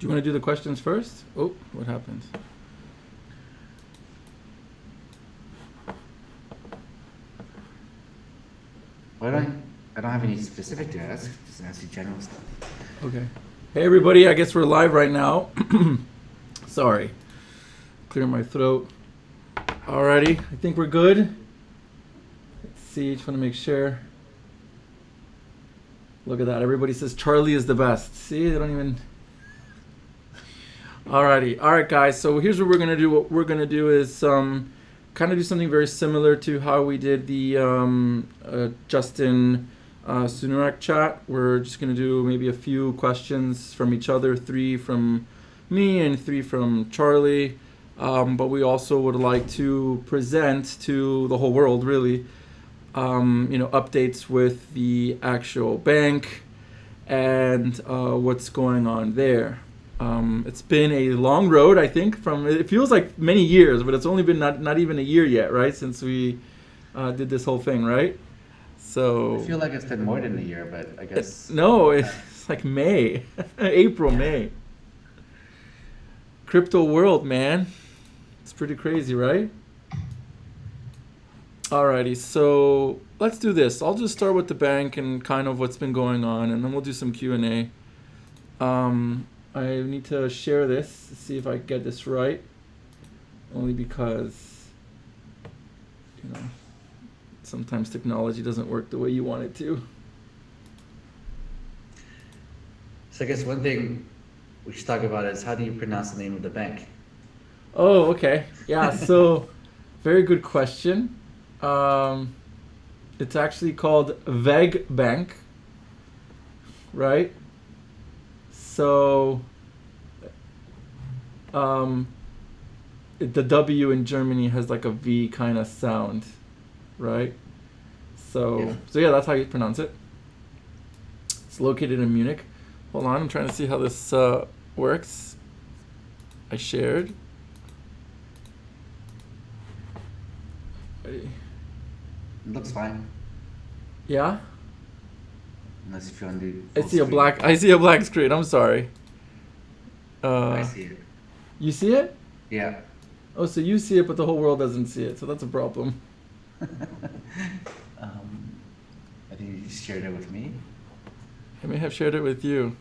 Do you want to do the questions first? Oh, what happened? Well, I don't have any specific to ask. Just ask you general stuff. Okay. Hey everybody, I guess we're live right now. Sorry. Clear my throat. Alrighty, I think we're good. Let's see, just want to make sure. Look at that, everybody says Charlie is the best. See, they don't even... Alrighty, alright guys, so here's what we're going to do. What we're going to do is kind of do something very similar to how we did the Justin Sunurak chat. We're just going to do maybe a few questions from each other, 3 from me and 3 from Charlie. But we also would like to present to the whole world, really, updates with the actual bank and what's going on there. It's been a long road, I think. It feels like many years, but it's only been not even a year yet, right? Since we did this whole thing, right? So I feel like it's been more than a year, but I guess... It's like May, April, May. Crypto world, man. It's pretty crazy, right? Alrighty, so let's do this. I'll just start with the bank and kind of what's been going on, and then we'll do some Q&A. I need to share this to see if I get this right. Only because, sometimes technology doesn't work the way you want it to. So I guess one thing we should talk about is how do you pronounce the name of the bank? Oh, okay. Yeah, so very good question. It's actually called VEG Bank, right? So the W in Germany has like a V kind of sound, right? So yeah, that's how you pronounce it. It's located in Munich. Hold on, I'm trying to see how this works. I shared. Ready. It looks fine. Yeah? Unless if you want to do I see a black screen. I'm sorry. I see it. You see it? Yeah. Oh, so you see it, but the whole world doesn't see it. So that's a problem. I think you shared it with me. I may have shared it with you.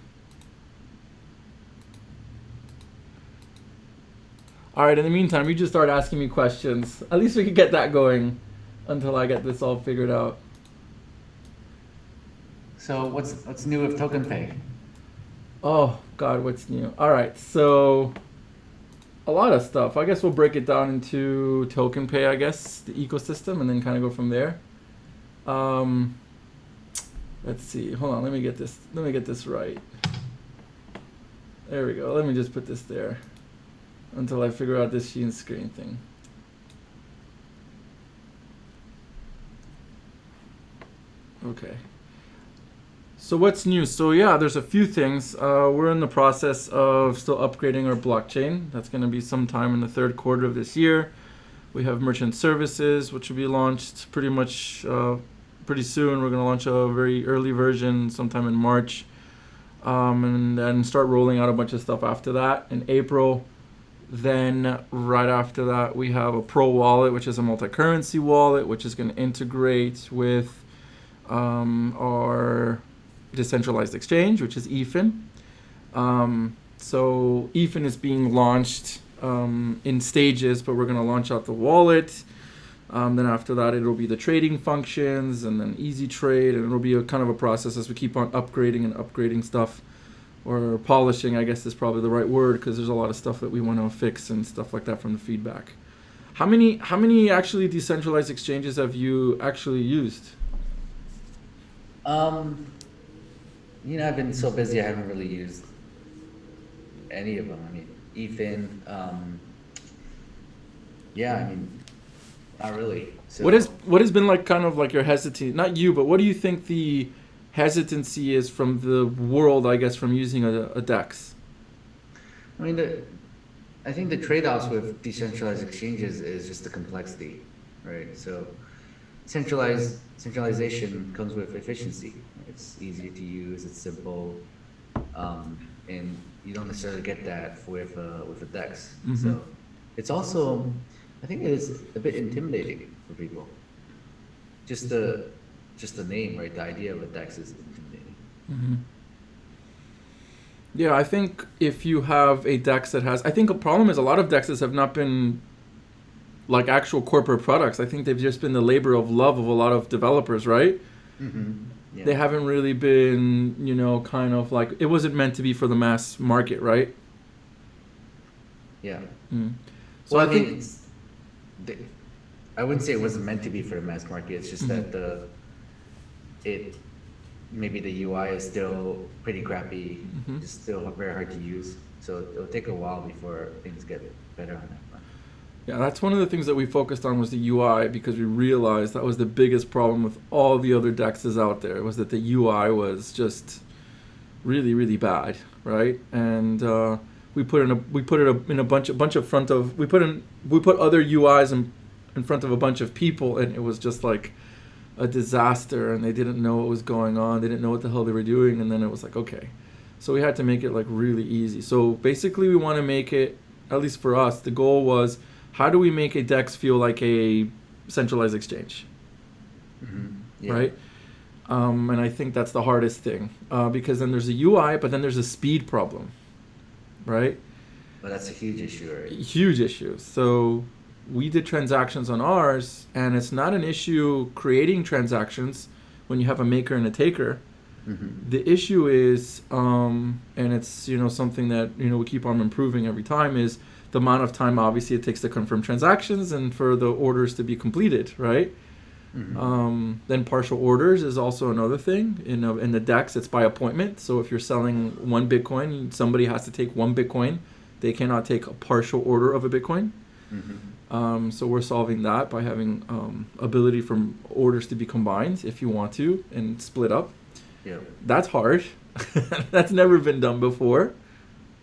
All right, in the meantime, you just start asking me questions. At least we can get that going until I get this all figured out. So what's new with TokenPay? Oh, God, what's new? All right, so a lot of stuff. I guess we'll break it down into TokenPay, I guess, the ecosystem, and then kind of go from there. Let's see. Hold on, let me get this right. There we go. Let me just put this there until I figure out this Sheen screen thing. Okay. So what's new? So yeah, there's a few things. We're in the process of still upgrading our blockchain. That's going to be sometime in the 3rd quarter of this year. We have merchant services, which will be launched pretty much pretty soon. We're going to launch a very early version sometime in March, and then start rolling out a bunch of stuff after that in April. Then right after that, we have a Pro wallet, which is a multi-currency wallet, which is going to integrate with our Decentralized Exchange, which is ETHN. So ETHN is being launched in stages, but we're going to launch out the wallet. Then after that, it'll be the trading functions and then easy trade, and it'll be a kind of a process as we keep on upgrading stuff, or polishing, I guess is probably the right word, because there's a lot of stuff that we want to fix and stuff like that from the feedback. How many actually decentralized exchanges have you actually used? I've been so busy I haven't really used any of them. I mean, ETHN, not really. So, what has been like kind of like your hesitancy? Not you, but what do you think the hesitancy is from the world, I guess, from using a DEX? I mean, I think the trade-offs with decentralized exchanges is just the complexity, right? So centralization comes with efficiency. It's easy to use, it's simple. and you don't necessarily get that with a DEX. Mm-hmm. So it's also, I think it is a bit intimidating for people. Just the name, right? The idea of a DEX is intimidating. Mm-hmm. Yeah, I think if you have a DEX that has, I think a problem is a lot of DEXs have not been like actual corporate products. I think they've just been the labor of love of a lot of developers, right? Mm-hmm. Yeah. They haven't really been, kind of like, it wasn't meant to be for the mass market, right? Yeah. Mm. So Well, I I mean, think, I wouldn't say it wasn't meant to be for the mass market. It's just Mhm. that it maybe the UI is still pretty crappy. Mhm. It's still very hard to use. So it'll take a while before things get better on that front. yeah, that's one of the things that we focused on was the UI because we realized that was the biggest problem with all the other DEXs out there was that the UI was just really, really bad, right? And we put it in a bunch of front of we put other UIs in front of a bunch of people, and it was just like a disaster, and they didn't know what was going on. They didn't know what the hell they were doing, and then it was like, okay, so we had to make it like really easy. So basically, we want to make it, at least for us, the goal was how do we make a DEX feel like a centralized exchange, Mm-hmm. Yeah. right? And I think that's the hardest thing because then there's a UI, but then there's a speed problem, right? But that's a huge issue, right? Huge issue. So we did transactions on ours, and it's not an issue creating transactions when you have a maker and a taker. Mm-hmm. The issue is, and it's something that we keep on improving every time, is the amount of time obviously it takes to confirm transactions and for the orders to be completed, right? Mm-hmm. Then partial orders is also another thing. In the DEX, it's by appointment. So if you're selling 1 Bitcoin, somebody has to take 1 Bitcoin. They cannot take a partial order of a Bitcoin. Mm-hmm. So we're solving that by having ability for orders to be combined if you want to and split up. Yeah. That's hard. That's never been done before,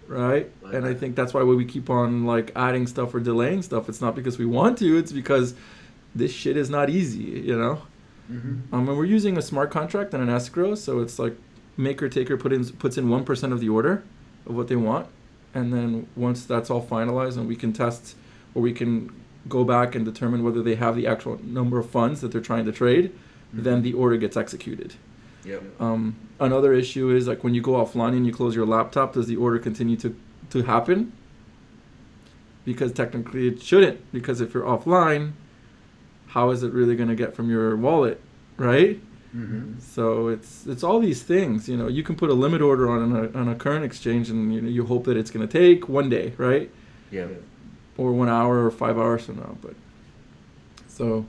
right? But- And I think that's why we keep on like adding stuff or delaying stuff. It's not because we want to. It's because this shit is not easy, Mm-hmm. And we're using a smart contract and an escrow, so it's like maker taker puts in 1% of the order of what they want, and then once that's all finalized and we can test or we can go back and determine whether they have the actual number of funds that they're trying to trade, then the order gets executed. Yep. Another issue is like when you go offline and you close your laptop, does the order continue to happen? Because technically it shouldn't, because if you're offline, how is it really going to get from your wallet, right? Mm-hmm. So it's all these things. You can put a limit order on a current exchange, and you hope that it's going to take 1 day, right? Yeah. Or 1 hour or 5 hours from now. But so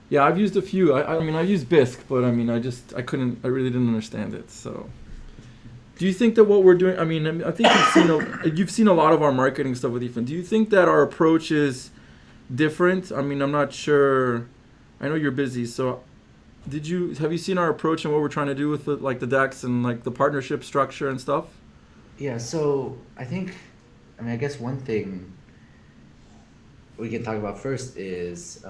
yeah, I've used a few. I mean, I've used Bisq, but I mean, I really didn't understand it. So do you think that what we're doing? I mean, I think you've seen a lot of our marketing stuff with Ethan. Do you think that our approach is different? I mean, I'm not sure. I know you're busy, so have you seen our approach and what we're trying to do with the DEX and like the partnership structure and stuff? Yeah. So I guess one thing we can talk about first is,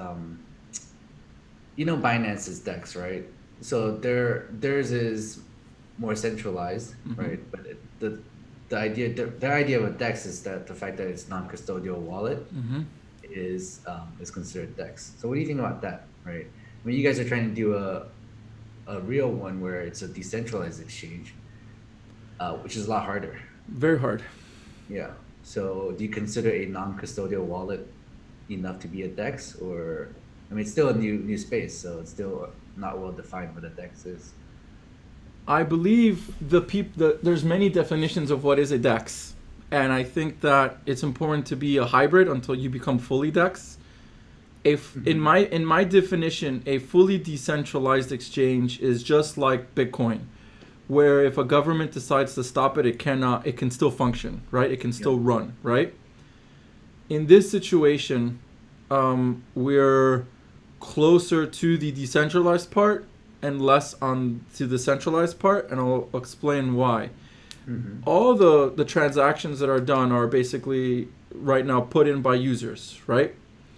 Binance's DEX, right? So theirs is more centralized, Mhm. right? But their idea of a DEX is that the fact that it's non-custodial wallet Mm-hmm. is considered DEX. So what do you think about that, right? I mean, you guys are trying to do a real one where it's a decentralized exchange, which is a lot harder. Very hard. Yeah. So do you consider a non-custodial wallet enough to be a DEX, or I mean, it's still a new space, so it's still not well defined what a DEX is. I believe there's many definitions of what is a DEX, and I think that it's important to be a hybrid until you become fully DEX. In my definition, a fully decentralized exchange is just like Bitcoin, where if a government decides to stop it, it can still function, right? It can still run, right? In this situation, we're closer to the decentralized part and less on to the centralized part, and I'll explain why. Mm-hmm. All the transactions that are done are basically right now put in by users, right?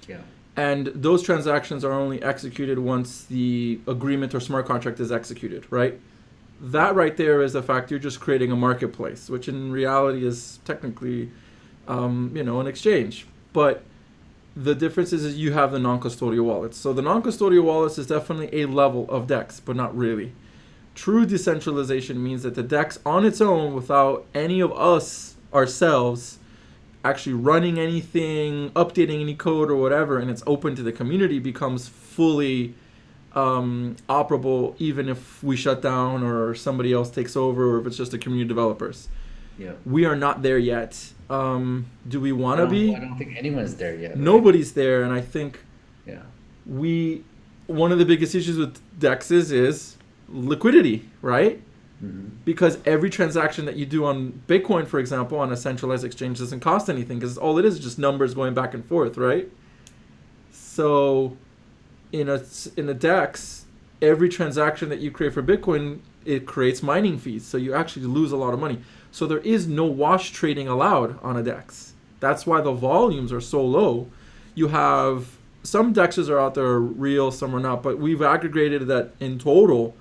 Yeah. And those transactions are only executed once the agreement or smart contract is executed, right? that right there is the fact you're just creating a marketplace, which in reality is technically, an exchange. But the difference is you have the non-custodial wallets. So the non-custodial wallets is definitely a level of DEX, but not really. True decentralization means that the DEX on its own, without any of us ourselves actually running anything, updating any code or whatever, and it's open to the community, becomes fully operable, even if we shut down or somebody else takes over, or if it's just the community developers. Yeah. We are not there yet. Do we want to be? I don't think anyone's there yet. Right? Nobody's there, and I think Yeah. one of the biggest issues with DEXs is liquidity, right? Mm-hmm. Because every transaction that you do on Bitcoin, for example, on a centralized exchange doesn't cost anything, because all it is just numbers going back and forth, right? So in a DEX, every transaction that you create for Bitcoin, it creates mining fees. So you actually lose a lot of money. So there is no wash trading allowed on a DEX. That's why the volumes are so low. You have some DEXs are out there real, some are not, but we've aggregated that in total,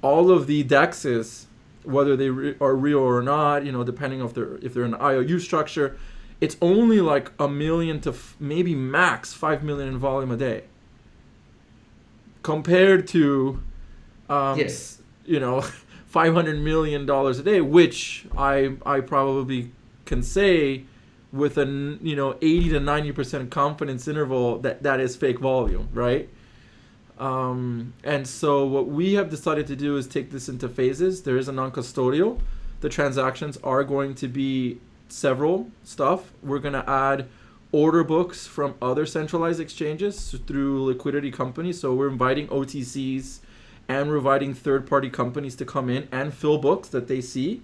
all of the DEXs, whether they are real or not, depending if they're an IOU structure, it's only like 1 million to maybe max 5 million in volume a day, compared to, Yes. $500 million a day, which I probably can say with an 80 to 90% confidence interval that is fake volume, right? And so what we have decided to do is take this into phases. There is a non-custodial. The transactions are going to be several stuff. We're going to add order books from other centralized exchanges through liquidity companies. So we're inviting OTCs and we're inviting third-party companies to come in and fill books that they see.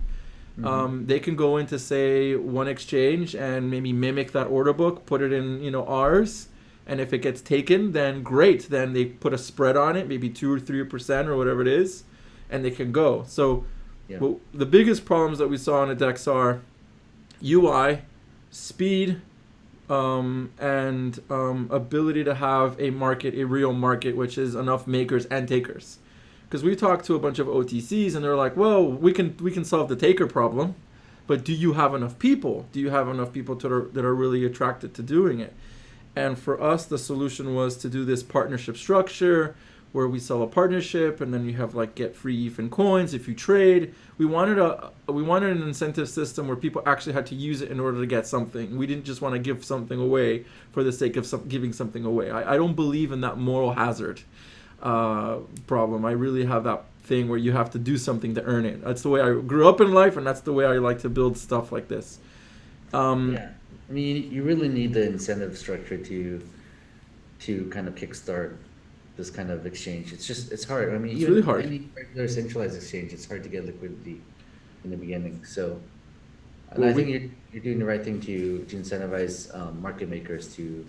Mm-hmm. They can go into, say, one exchange and maybe mimic that order book, put it in, ours. And if it gets taken, then great. Then they put a spread on it, maybe 2 or 3% or whatever it is, and they can go. So the biggest problems that we saw on the DEX are UI, speed, and ability to have a real market, which is enough makers and takers. Because we talked to a bunch of OTCs, and they're like, well, we can solve the taker problem, but do you have enough people? Do you have enough people that are really attracted to doing it? And for us, the solution was to do this partnership structure where we sell a partnership, and then you have like get free ETH and coins if you trade. We wanted an incentive system where people actually had to use it in order to get something. We didn't just want to give something away for the sake of giving something away. I don't believe in that moral hazard problem. I really have that thing where you have to do something to earn it. That's the way I grew up in life, and that's the way I like to build stuff like this. I mean, you really need the incentive structure to kind of kickstart this kind of exchange. It's hard. I mean, it's really hard. Any regular centralized exchange, it's hard to get liquidity in the beginning. So, I think you're doing the right thing to incentivize market makers to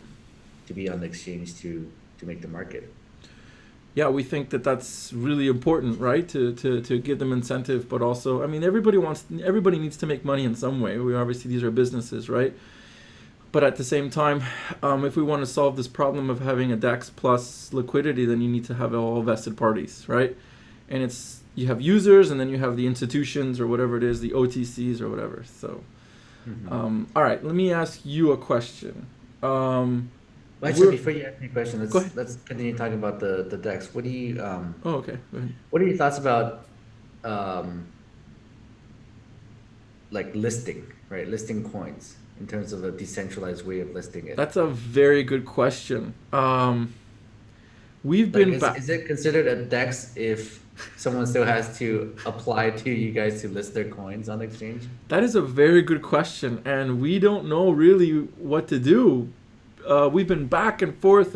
be on the exchange to make the market. Yeah, we think that that's really important, right? To give them incentive, but also, I mean, everybody needs to make money in some way. Obviously these are businesses, right? But at the same time, if we want to solve this problem of having a DEX plus liquidity, then you need to have all vested parties, right? And you have users, and then you have the institutions or whatever it is, the OTCs or whatever. So, all right, let me ask you a question. Actually, before you ask me a question, let's continue talking about the DEX. What do you okay. Go ahead. What are your thoughts about like listing coins in terms of a decentralized way of listing it? That's a very good question. We've been is it considered a DEX if someone still has to apply to you guys to list their coins on the exchange? That is a very good question, and we don't know really what to do. We've been back and forth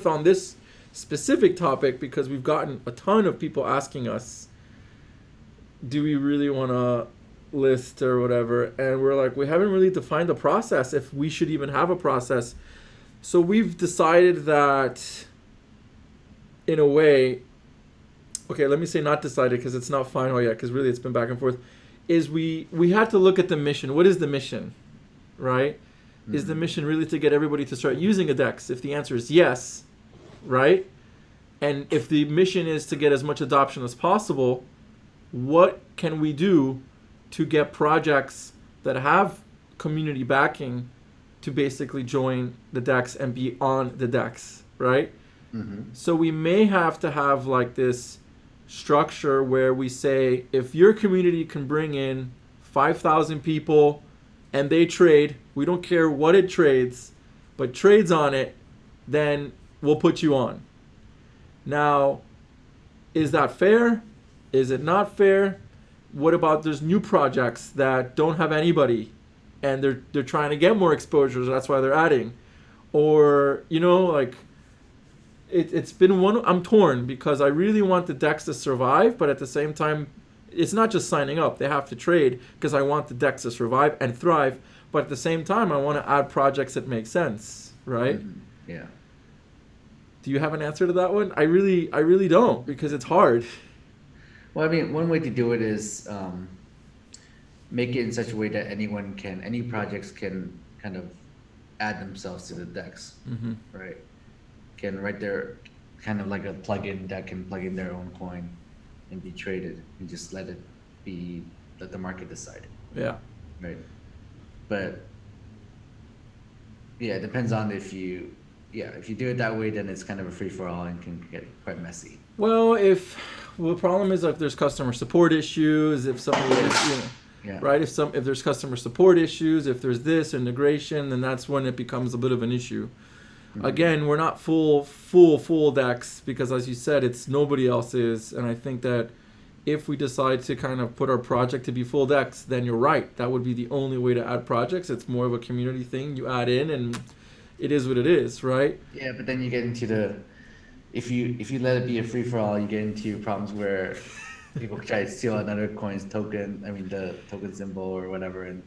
on this specific topic because we've gotten a ton of people asking us, do we really want to list or whatever? And we're like, we haven't really defined a process, if we should even have a process. So we've decided that, in a way, okay, let me say not decided because it's not final yet, because really it's been back and forth, is we had to look at the mission. What is the mission, right? Mm-hmm. Is the mission really to get everybody to start using a DEX? If the answer is yes, right? And if the mission is to get as much adoption as possible, what can we do to get projects that have community backing to basically join the DEX and be on the DEX, right? Mm-hmm. So we may have to have like this structure where we say, if your community can bring in 5,000 people and they trade, we don't care what it trades, but trades on it, then we'll put you on. Now, is that fair? Is it not fair? What about there's new projects that don't have anybody and they're trying to get more exposure, so that's why they're adding? Or, like, it's been one. I'm torn because I really want the DEX to survive, but at the same time, it's not just signing up. They have to trade because I want the DEX to survive and thrive. But at the same time, I want to add projects that make sense, right? Mm-hmm. Yeah. Do you have an answer to that one? I really don't, because it's hard. Well, I mean, one way to do it is make it in such a way that any projects can kind of add themselves to the DEX, Mm-hmm. right? Can write their kind of like a plugin that can plug in their own coin and be traded, and just let the market decide, Yeah. right? But yeah, it depends on if you do it that way, then it's kind of a free for all and can get quite messy. Well, the problem is if there's customer support issues, if somebody is, Yeah. right? If there's customer support issues, if there's this integration, then that's when it becomes a bit of an issue. Mm-hmm. Again, we're not full DEX because, as you said, it's nobody else's. And I think that if we decide to kind of put our project to be full DEX, then you're right. That would be the only way to add projects. It's more of a community thing. You add in, and it is what it is, right? Yeah, but then you get into if you let it be a free for all, you get into problems where people try to steal another coin's token. I mean, the token symbol or whatever, and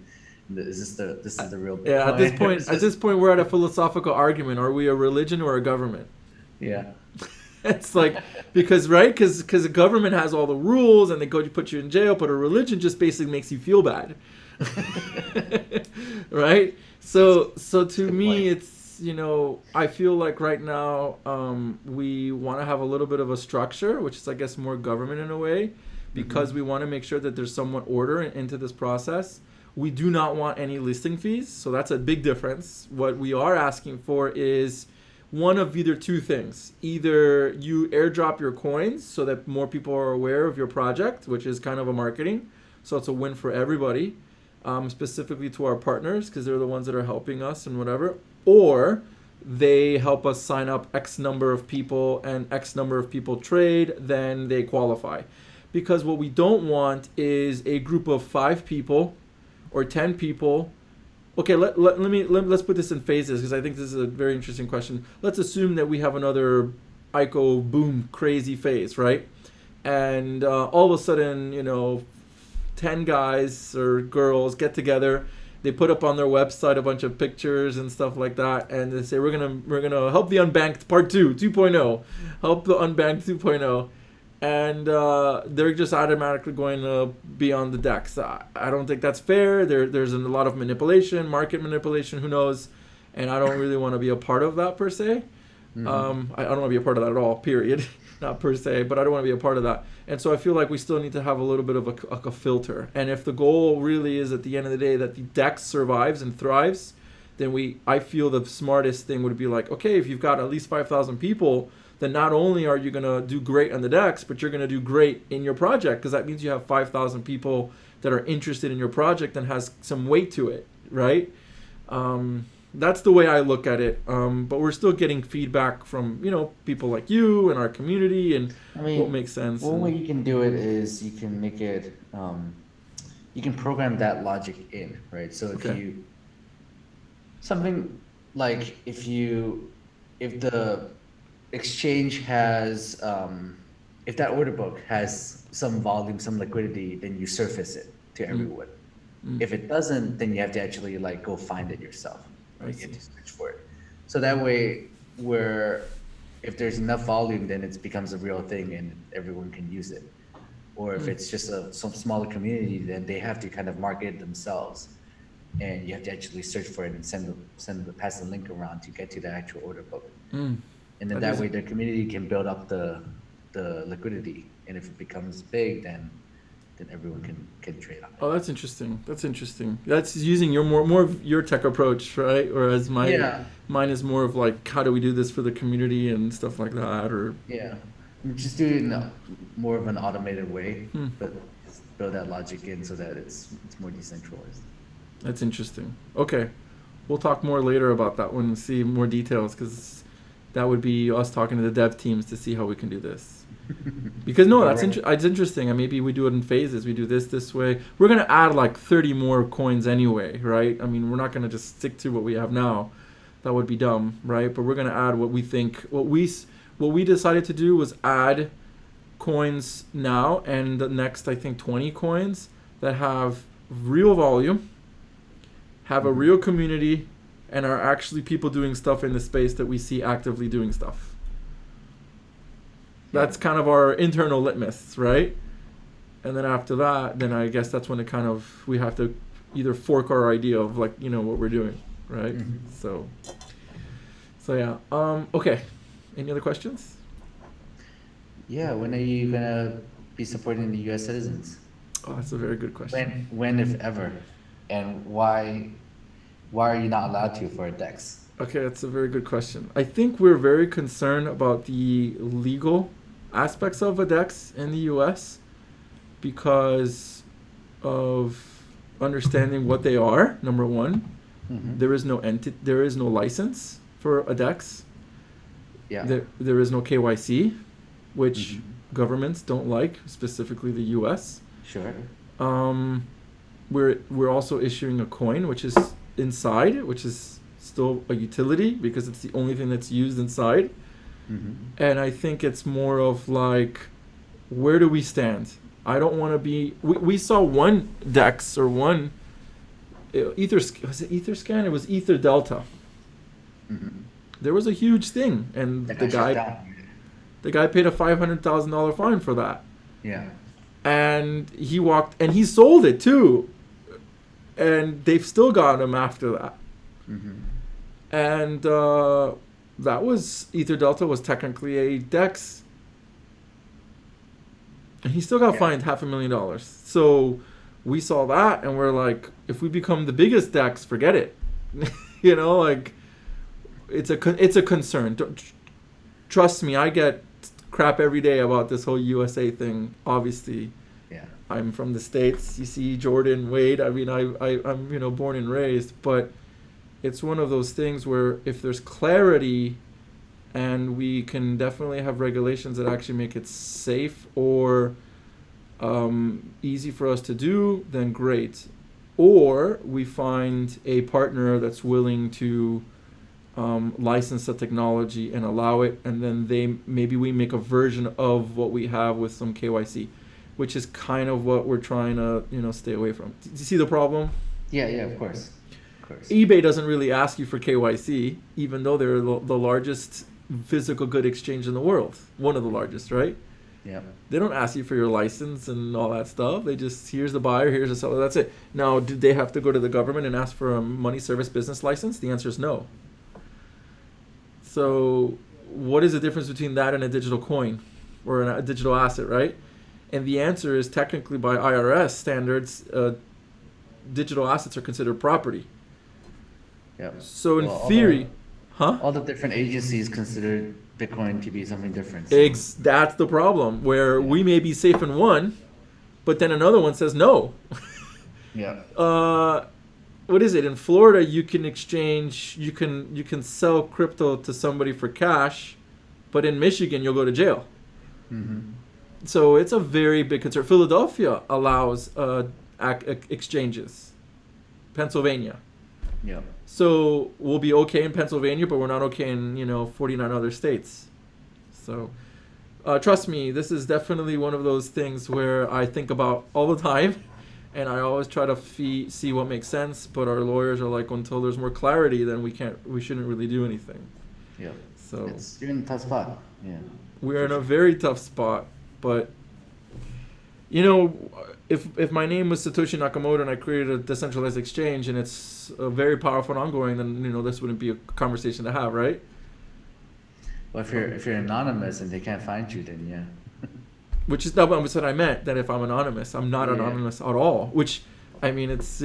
this is the real Bitcoin. Yeah. At this point, we're at a philosophical argument. Are we a religion or a government? Yeah. It's like, because the government has all the rules and they go to put you in jail, but a religion just basically makes you feel bad. Right? So to me, it's, I feel like right now we want to have a little bit of a structure, which is, I guess, more government in a way, because we want to make sure that there's somewhat order into this process. We do not want any listing fees, so that's a big difference. What we are asking for is one of either two things. Either you airdrop your coins so that more people are aware of your project, which is kind of a marketing, so it's a win for everybody, specifically to our partners, because they're the ones that are helping us and whatever. Or they help us sign up X number of people, and X number of people trade, then they qualify. Because what we don't want is a group of 5 people or 10 people. Okay, let's put this in phases, because I think this is a very interesting question. Let's assume that we have another ICO boom crazy phase, right? And all of a sudden, 10 guys or girls get together. They put up on their website a bunch of pictures and stuff like that, and they say we're gonna help the unbanked part 2.0, help the unbanked 2.0. And they're just automatically going to be on the DEX. I don't think that's fair. There's a lot of manipulation, market manipulation, who knows, and I don't really want to be a part of that per se. Mm-hmm. I don't want to be a part of that at all, period. Not per se, but I don't want to be a part of that. And so I feel like we still need to have a little bit of a filter. And if the goal really is at the end of the day that the DEX survives and thrives, then I feel the smartest thing would be like, okay, if you've got at least 5,000 people, then not only are you going to do great on the DEX, but you're going to do great in your project, because that means you have 5,000 people that are interested in your project and has some weight to it, right? That's the way I look at it. But we're still getting feedback from, people like you and our community, and what makes sense. One way you can do it is you can make it, you can program that logic in, right? So something like if the exchange has, if that order book has some volume, some liquidity, then you surface it to everyone. If it doesn't, then you have to actually go find it yourself. Right? You have to search for it. So that way, if there's enough volume, then it becomes a real thing and everyone can use it. Or if it's just some smaller community, then they have to kind of market it themselves, and you have to actually search for it and pass the link around to get to the actual order book. And then that way the community can build up the liquidity. And if it becomes big, then then everyone can trade on it. Oh, that's interesting. That's interesting. That's using your more of your tech approach, right? Whereas mine is more of like, how do we do this for the community and stuff like that, or Yeah, just do it in more of an automated way, Hmm. but just build that logic in so that it's more decentralized. That's interesting. Okay, we'll talk more later about that one and see more details, because that would be us talking to the dev teams to see how we can do this. Because no, that's it's interesting. And maybe we do it in phases. We do this way. We're gonna add like 30 more coins anyway, right? I mean, we're not gonna just stick to what we have now. That would be dumb, right? But we're gonna add what we think. What we decided to do was add coins now, and the next I think 20 coins that have real volume, have a real community, and are actually people doing stuff in the space that we see actively doing stuff. That's kind of our internal litmus, right? And then after that, then I guess that's when it kind of, we have to either fork our idea of like, what we're doing, right? Mhm. So yeah. Okay. Any other questions? Yeah, when are you gonna be supporting the U.S. citizens? Oh, that's a very good question. When if ever, and why are you not allowed to for a DEX? Okay, that's a very good question. I think we're very concerned about the legal aspects of a DEX in the US because of understanding what they are, number one. Mm-hmm. There is no license for a DEX. Yeah. There is no KYC, which Mhm. governments don't like, specifically the US. Sure. We're also issuing a coin, which is inside, which is still a utility because it's the only thing that's used inside. Mm-hmm. And I think it's more of like, where do we stand? I don't want to be. We saw one DEX or one Ether. Was it Etherscan? It was Ether Delta. Mm-hmm. There was a huge thing, and That the got shut guy down. paid a $500,000 fine for that. Yeah. And he walked, and he sold it too. And they've still got him after that. Mm-hmm. And that was, Ether Delta was technically a DEX. And he still got fined $500,000. So we saw that and we're like, if we become the biggest DEX, forget it. Like it's a concern. Trust me, I get crap every day about this whole USA thing. Obviously, Yeah. I'm from the States. You see Jordan, Wade. I mean, I'm born and raised, but it's one of those things where if there's clarity and we can definitely have regulations that actually make it safe or easy for us to do, then great. Or we find a partner that's willing to license the technology and allow it, and then maybe we make a version of what we have with some KYC, which is kind of what we're trying to stay away from. Do you see the problem? Yeah, of course. eBay doesn't really ask you for KYC, even though they're the largest physical good exchange in the world, one of the largest, right? Yeah. They don't ask you for your license and all that stuff. They just, here's the buyer, here's the seller, that's it. Now, do they have to go to the government and ask for a money service business license? The answer is no. So what is the difference between that and a digital coin or a digital asset, right? And the answer is technically by IRS standards, digital assets are considered property. Yeah. So in theory, all the different agencies consider Bitcoin to be something different. So. That's the problem, where we may be safe in one, but then another one says no. Yeah. What is it? In Florida, you can exchange, you can sell crypto to somebody for cash, but in Michigan, you'll go to jail. Mm-hmm. So it's a very big concern. Philadelphia allows exchanges. Pennsylvania. Yeah. So we'll be okay in Pennsylvania, but we're not okay in 49 other states. So trust me, this is definitely one of those things where I think about all the time, and I always try to see what makes sense. But our lawyers are like, until there's more clarity, then we shouldn't really do anything. Yeah. So you're in a tough spot. Yeah. We're in a very tough spot, but if my name was Satoshi Nakamoto and I created a decentralized exchange and it's very powerful and ongoing, then this wouldn't be a conversation to have, right? Well, if you're anonymous and they can't find you, then yeah. which is not what I meant. That if I'm anonymous, I'm not anonymous at all. Which, I mean, it's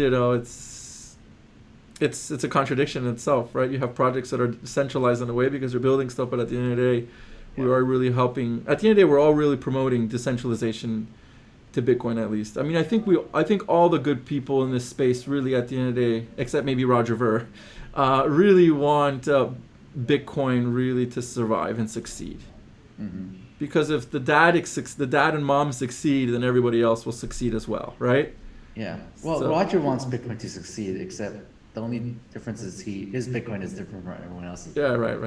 it's a contradiction in itself, right? You have projects that are centralized in a way because they're building stuff, but at the end of the day, we are really helping. At the end of the day, we're all really promoting decentralization to Bitcoin, at least. I mean, I think all the good people in this space really, at the end of the day, except maybe Roger Ver, really want Bitcoin really to survive and succeed. Mm-hmm. Because if the dad and mom succeed, then everybody else will succeed as well, right? Yeah. Well, so, Roger wants Bitcoin to succeed, except the only difference is his Bitcoin is different from everyone else's. Yeah, right.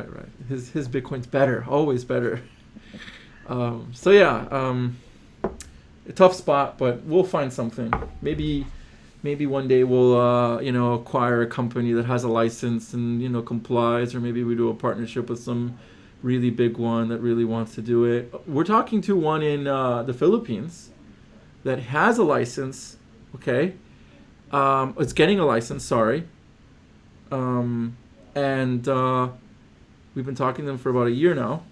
His Bitcoin's better, always better. So yeah, a tough spot, but we'll find something. Maybe one day we'll acquire a company that has a license and complies, or maybe we do a partnership with some really big one that really wants to do it. We're talking to one in the Philippines that has a license. Okay, it's getting a license. Sorry. And we've been talking to them for about a year now.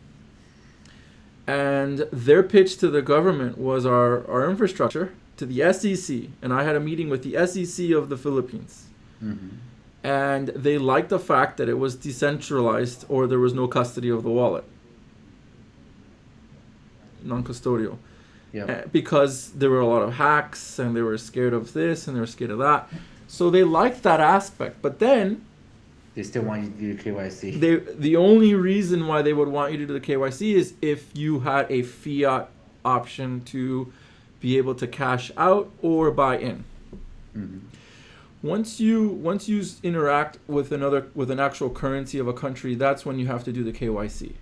And their pitch to the government was our infrastructure to the SEC. And I had a meeting with the SEC of the Philippines. Mm-hmm. And they liked the fact that it was decentralized, or there was no custody of the wallet. Non-custodial. Yep. Because there were a lot of hacks, and they were scared of this, and they were scared of that. So they liked that aspect. But then they still want you to do the KYC. The only reason why they would want you to do the KYC is if you had a fiat option to be able to cash out or buy in. Mm-hmm. Once you interact with an actual currency of a country, that's when you have to do the KYC.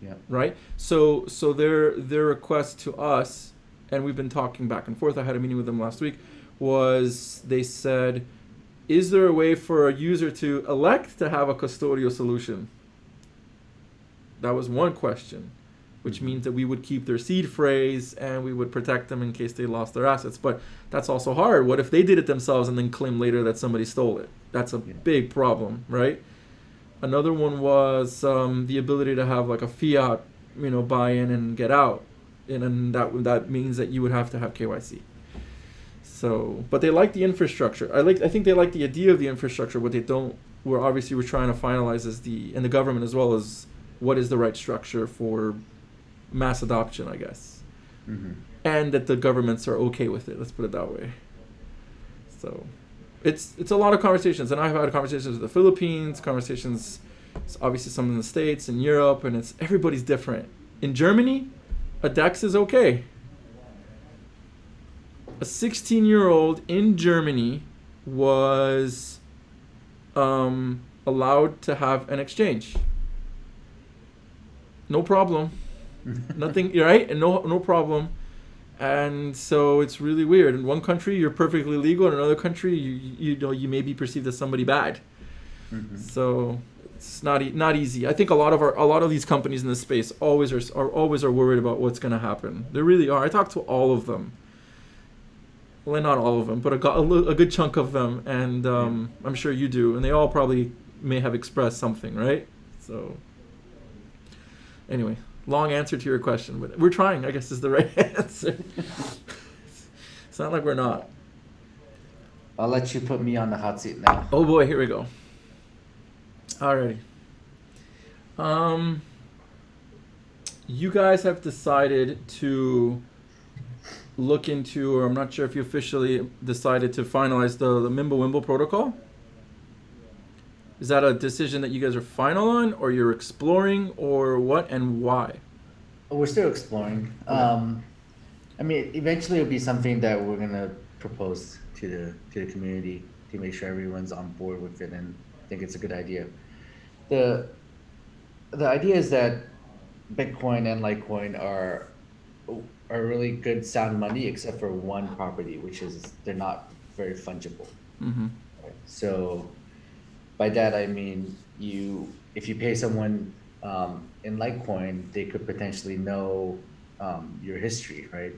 Yeah. Right? So their request to us, and we've been talking back and forth, I had a meeting with them last week, was they said, is there a way for a user to elect to have a custodial solution? That was one question, which means that we would keep their seed phrase and we would protect them in case they lost their assets. But that's also hard. What if they did it themselves and then claim later that somebody stole it? That's a big problem, right? Another one was the ability to have like a fiat, buy in and get out. And that means that you would have to have KYC. So, but they like the infrastructure. I think they like the idea of the infrastructure. What they don't, we're trying to finalize and the government as well, as what is the right structure for mass adoption, I guess. Mm-hmm. And that the governments are okay with it. Let's put it that way. So, it's a lot of conversations, and I've had conversations with the Philippines, conversations, obviously some in the States and Europe, and everybody's different. In Germany, a DEX is okay. A 16-year-old in Germany was allowed to have an exchange. No problem. Nothing, right? And no problem. And so it's really weird. In one country, you're perfectly legal. In another country, you may be perceived as somebody bad. Mm-hmm. So it's not easy. I think a lot of these companies in this space always are worried about what's going to happen. They really are. I talk to all of them. Well, not all of them, but a good chunk of them, and I'm sure you do, and they all probably may have expressed something, right? So, anyway, long answer to your question, but we're trying, I guess, is the right answer. It's not like we're not. I'll let you put me on the hot seat now. Oh boy, here we go. Alrighty. You guys have decided to look into, or I'm not sure if you officially decided to finalize the Limbo Protocol. Is that a decision that you guys are final on, or you're exploring, or what and why? We're still exploring. Okay. I mean, eventually it'll be something that we're gonna propose to the community to make sure everyone's on board with it, and I think it's a good idea. The idea is that Bitcoin and Litecoin are really good sound money, except for one property, which is they're not very fungible. Mm-hmm. Right? So by that I mean if you pay someone in Litecoin, they could potentially know your history, right?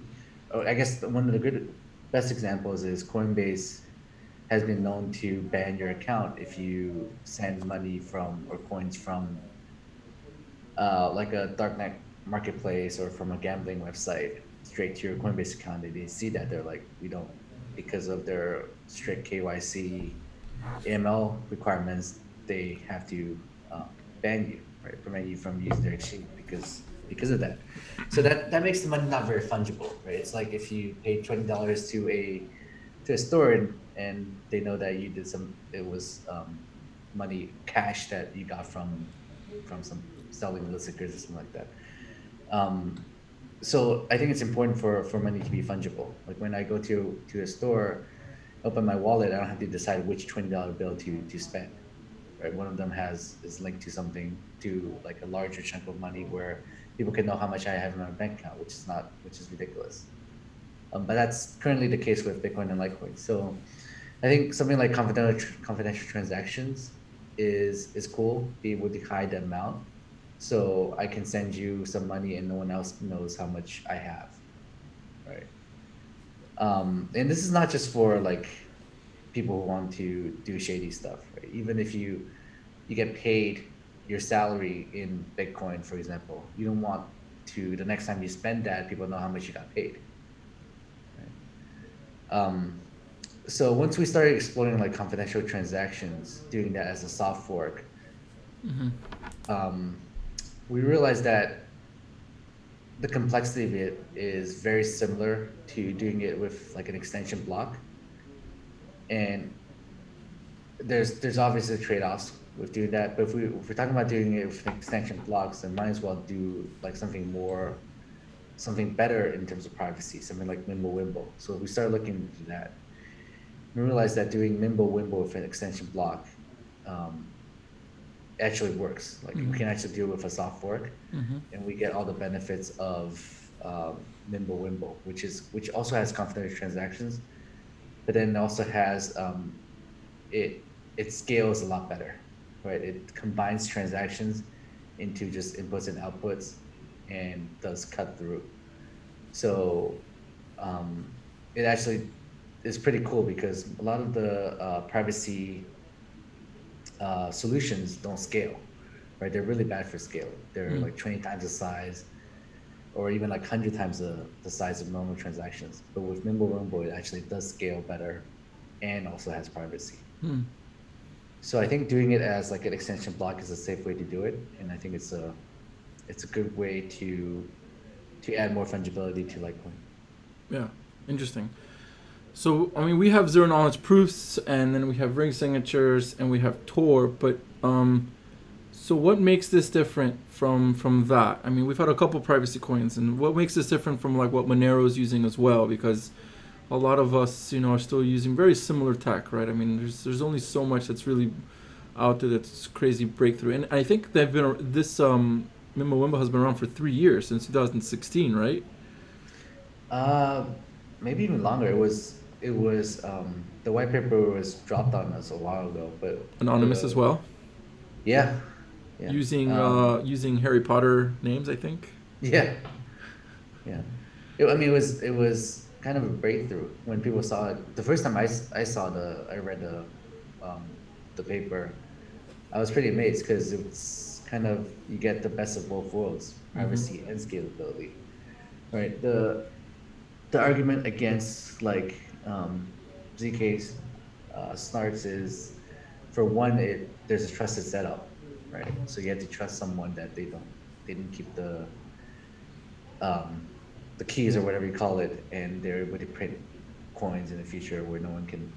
I guess one of the best examples is Coinbase has been known to ban your account if you send money or coins from like a darknet marketplace or from a gambling website straight to your Coinbase account, they see that they're like, we don't, because of their strict KYC, AML requirements, they have to ban you, right? Prevent you from using their exchange because of that. So that makes the money not very fungible, right? It's like if you paid $20 to a store and they know that you did it was money cash that you got from some selling the stickers or something like that. Um, so I think it's important for money to be fungible. Like when I go to a store, open my wallet, I don't have to decide which $20 bill to spend. Right, one of them is linked to something, to like a larger chunk of money where people can know how much I have in my bank account, which is ridiculous. But that's currently the case with Bitcoin and Litecoin. So I think something like confidential transactions is cool. Be able to hide the amount, so I can send you some money and no one else knows how much I have, right? And this is not just for like people who want to do shady stuff, right? Even if you get paid your salary in Bitcoin, for example, you don't want to, the next time you spend that, people know how much you got paid, right? Um, so once we started exploring like confidential transactions, doing that as a soft fork, um, we realized that the complexity of it is very similar to doing it with like an extension block. And there's obviously trade-offs with doing that, but if we're talking about doing it with extension blocks, then might as well do like something better in terms of privacy, something like Mimblewimble. So we started looking into that. We realized that doing Mimblewimble with an extension block um, actually works. Like we can actually do it with a soft fork, and we get all the benefits of Mimblewimble, which also has confidential transactions, but then also has it scales a lot better, right? It combines transactions into just inputs and outputs and does cut through. So um, it actually is pretty cool because a lot of the privacy solutions don't scale, right? They're really bad for scaling. They're like 20 times the size or even like 100 times the size of normal transactions. But with Mimblewimble, it actually does scale better and also has privacy. So I think doing it as like an extension block is a safe way to do it, and I think it's a good way to add more fungibility to Litecoin. Yeah, interesting. So, I mean, we have zero knowledge proofs, and then we have ring signatures, and we have Tor. But so what makes this different from that? I mean, we've had a couple privacy coins, and what makes this different from like what Monero is using as well? Because a lot of us, are still using very similar tech, right? I mean, there's only so much that's really out there that's crazy breakthrough, and I think they've been this Mimblewimble has been around for 3 years since 2016, right? Uh, Maybe even longer. It was the white paper was dropped on us a while ago, but Anonymous as well, yeah, yeah, using Harry Potter names, I think. yeah, yeah. I mean, it was kind of a breakthrough when people saw it. The first time I read the paper, I was pretty amazed because it's kind of, you get the best of both worlds, privacy and scalability, right? The argument against like ZK's snarks is, for one, there's a trusted setup, right? So you have to trust someone that they didn't keep um, the keys or whatever you call it, and they're able to print coins in the future where no one can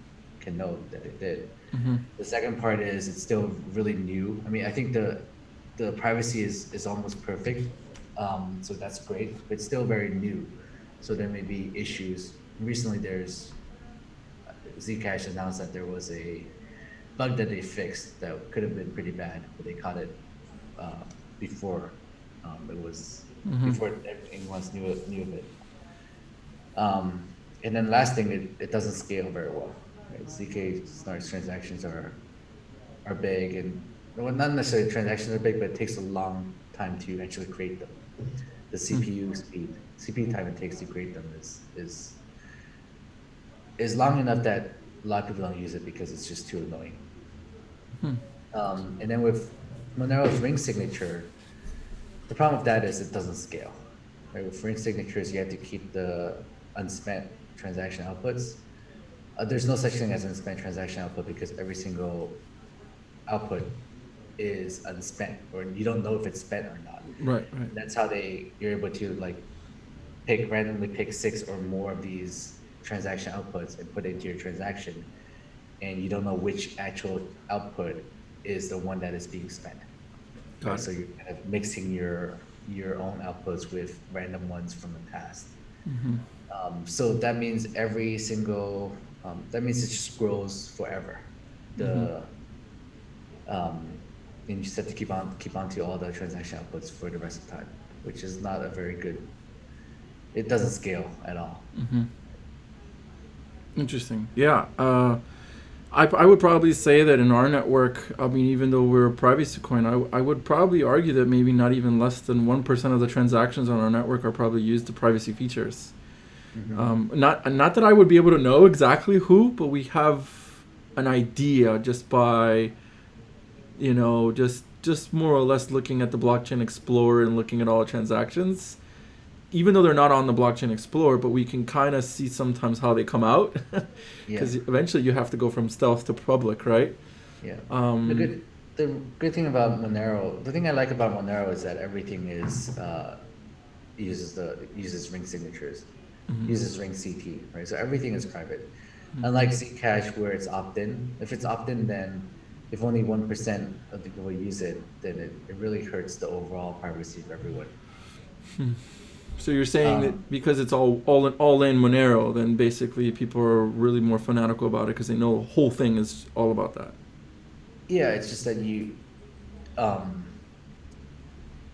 know that they did. The second part is it's still really new. I mean, I think the privacy is almost perfect, so that's great, but it's still very new. So there may be issues. Recently, Zcash announced that there was a bug that they fixed that could have been pretty bad, but they caught it uh, before it was before anyone knew of it. And then last thing, it doesn't scale very well. Right? ZK Snark's transactions are big, and well, not necessarily transactions are big, but it takes a long time to actually create them. The CPU time it takes to create them is long enough that a lot of people don't use it because it's just too annoying. And then with Monero's ring signature, The problem with that is it doesn't scale. Right? With ring signatures, you have to keep the unspent transaction outputs. There's no such thing as unspent transaction output because every single output is unspent, or you don't know if it's spent or not. Right, right. That's how you're able to like randomly pick 6 or more of these transaction outputs and put it into your transaction, and you don't know which actual output is the one that is being spent. Got Right? it. So you're kind of mixing your own outputs with random ones from the past. So that means every single that means it just grows forever. The and you just have to keep on to all the transaction outputs for the rest of the time, which is not a very good. It doesn't scale at all. Interesting. Yeah. I would probably say that in our network, I mean, even though we're a privacy coin, I would probably argue that maybe not even less than 1% of the transactions on our network are probably used to privacy features. Not that I would be able to know exactly who, but we have an idea just by, just more or less looking at the blockchain explorer and looking at all the transactions, even though they're not on the blockchain explorer, but we can kind of see sometimes how they come out because eventually you have to go from stealth to public, right? Yeah. The good thing about Monero, the thing I like about Monero is that everything is uses ring signatures, uses ring CT, right? So everything is private. Unlike Zcash where it's opt-in. If it's opt-in, then if only 1% of the people use it, then it really hurts the overall privacy of everyone. So you're saying that because it's all in Monero, then basically people are really more fanatical about it because they know the whole thing is all about that. Yeah, it's just that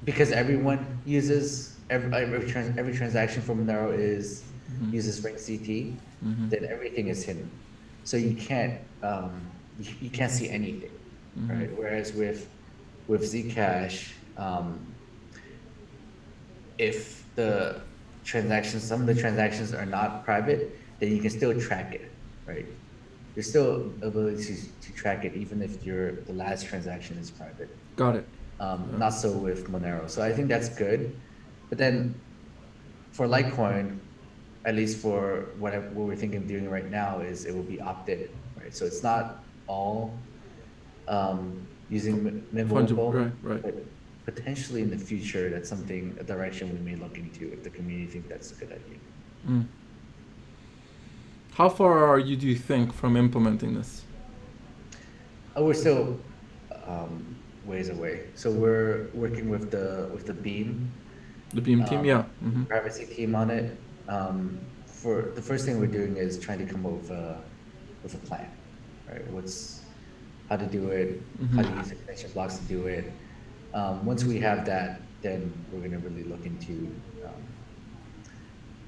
because everyone uses every transaction from Monero uses ring CT, then everything is hidden, so you can't see anything, right? Whereas with Zcash, if some of the transactions are not private, then you can still track it, right? There's still ability to track it even if the last transaction is private. Got it. Not so with Monero. So I think that's good. But then for Litecoin, at least for what we're thinking of doing right now, is it will be opt-in, right? So it's not all using Limbo, right. but potentially in the future, that's a direction we may look into if the community thinks that's a good idea. How far are you, do you think, from implementing this? We're still ways away. So we're working with the Beam. The Beam team, yeah. Privacy team on it. For the first thing we're doing is trying to come up with a plan, right? How to do it, how to use extension blocks to do it. Once we have that, then we're going to really look into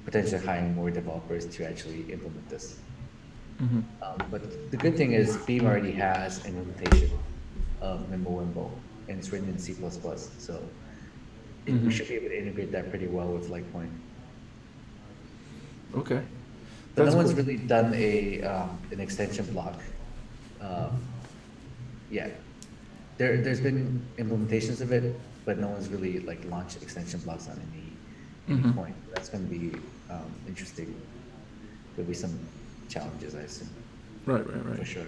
potentially hiring more developers to actually implement this. But the good thing is Beam already has an implementation of Wimbo, and it's written in C++. So we should be able to integrate that pretty well with Litecoin. Okay. But no one's really done an extension block yet. There's been implementations of it, but no one's really launched extension blocks on any coin. That's going to be interesting. There'll be some challenges, I assume. Right. For sure.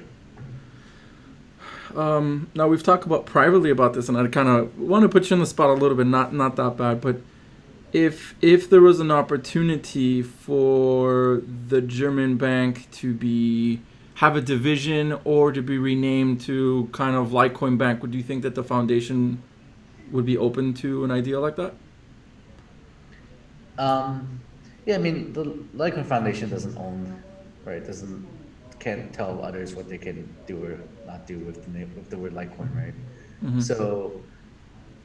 Now we've talked privately about this, and I kind of want to put you on the spot a little bit. Not that bad, but if there was an opportunity for the German bank to have a division or to be renamed to kind of Litecoin Bank, would you think that the foundation would be open to an idea like that? Yeah, I mean the Litecoin Foundation doesn't own, right? Can't tell others what they can do or not do with the word Litecoin, right? So,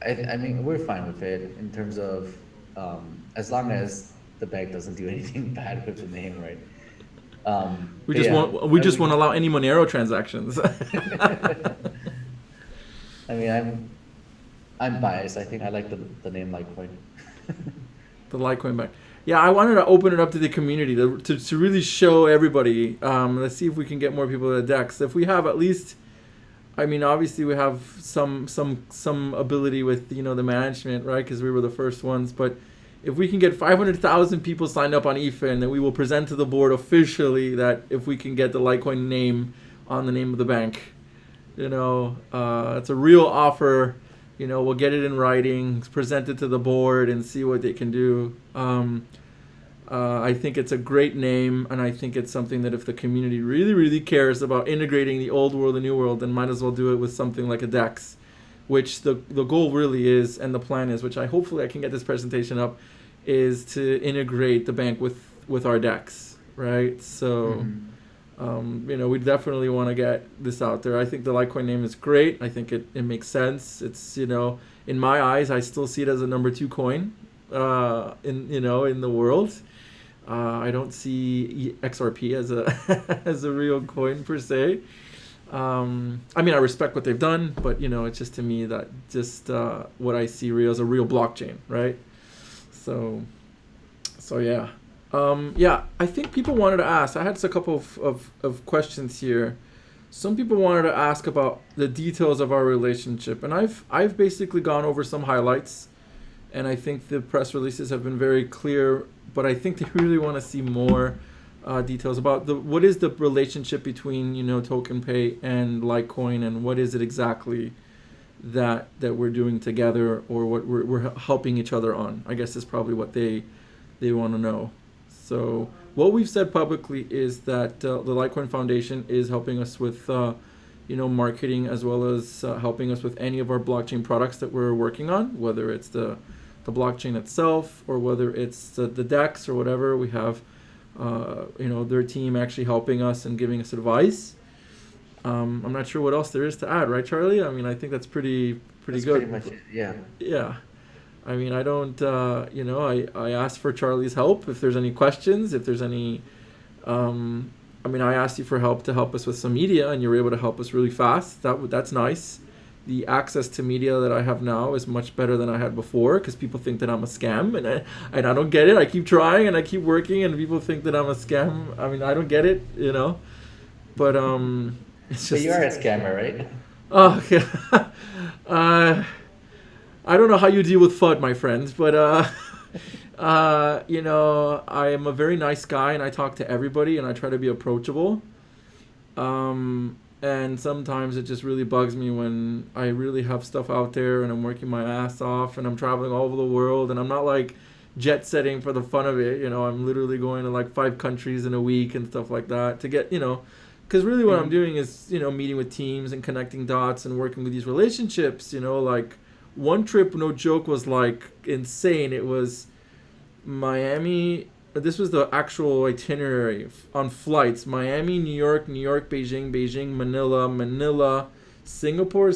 I mean we're fine with it in terms of as long as the bank doesn't do anything bad with the name, right? We just won't allow any Monero transactions. I mean, I'm biased. I think I like the name Litecoin. The Litecoin Bank. Yeah, I wanted to open it up to the community to really show everybody. Let's see if we can get more people to the DEX. If we have at least I mean, obviously we have some ability with the management, right? Because we were the first ones. But if we can get 500,000 people signed up on EFIN, then we will present to the board officially that if we can get the Litecoin name on the name of the bank, it's a real offer. We'll get it in writing, present it to the board, and see what they can do. I think it's a great name, and I think it's something that if the community really, really cares about integrating the old world and new world, then might as well do it with something like a DEX, which the goal really is, and the plan is, which hopefully I can get this presentation up, is to integrate the bank with our DEX, right? So, we definitely want to get this out there. I think the Litecoin name is great. I think it makes sense. It's, in my eyes, I still see it as a number 2 coin in the world. I don't see XRP as a as a real coin per se. I mean, I respect what they've done, but it's just to me that just what I see real as a real blockchain, right? So yeah. I think people wanted to ask. I had a couple of questions here. Some people wanted to ask about the details of our relationship, and I've basically gone over some highlights, and I think the press releases have been very clear. But I think they really want to see more details about what is the relationship between TokenPay and Litecoin, and what is it exactly that we're doing together, or what we're helping each other on. I guess is probably what they want to know. So what we've said publicly is that the Litecoin Foundation is helping us with marketing, as well as helping us with any of our blockchain products that we're working on, whether it's the blockchain itself, or whether it's the DEX or whatever. We have their team actually helping us and giving us advice. I'm not sure what else there is to add, right, Charlie? I mean, I think that's pretty good. Pretty much it, yeah. Yeah. I mean, I don't, I asked for Charlie's help if there's any questions, if there's any, I asked you for help to help us with some media, and you were able to help us really fast. That's nice. The access to media that I have now is much better than I had before, because people think that I'm a scam, and I don't get it. I keep trying and I keep working, and people think that I'm a scam. I mean, I don't get it, but it's just. But you are a scammer, right? Oh, okay. I don't know how you deal with FUD, my friends, but I am a very nice guy, and I talk to everybody, and I try to be approachable. And sometimes it just really bugs me when I really have stuff out there and I'm working my ass off and I'm traveling all over the world, and I'm not like jet setting for the fun of it. I'm literally going to like 5 countries in a week and stuff like that to get, because really what I'm doing is, meeting with teams and connecting dots and working with these relationships. Like one trip, no joke, was like insane. It was Miami. This was the actual itinerary on flights: Miami, New York, Beijing, Manila, Singapore,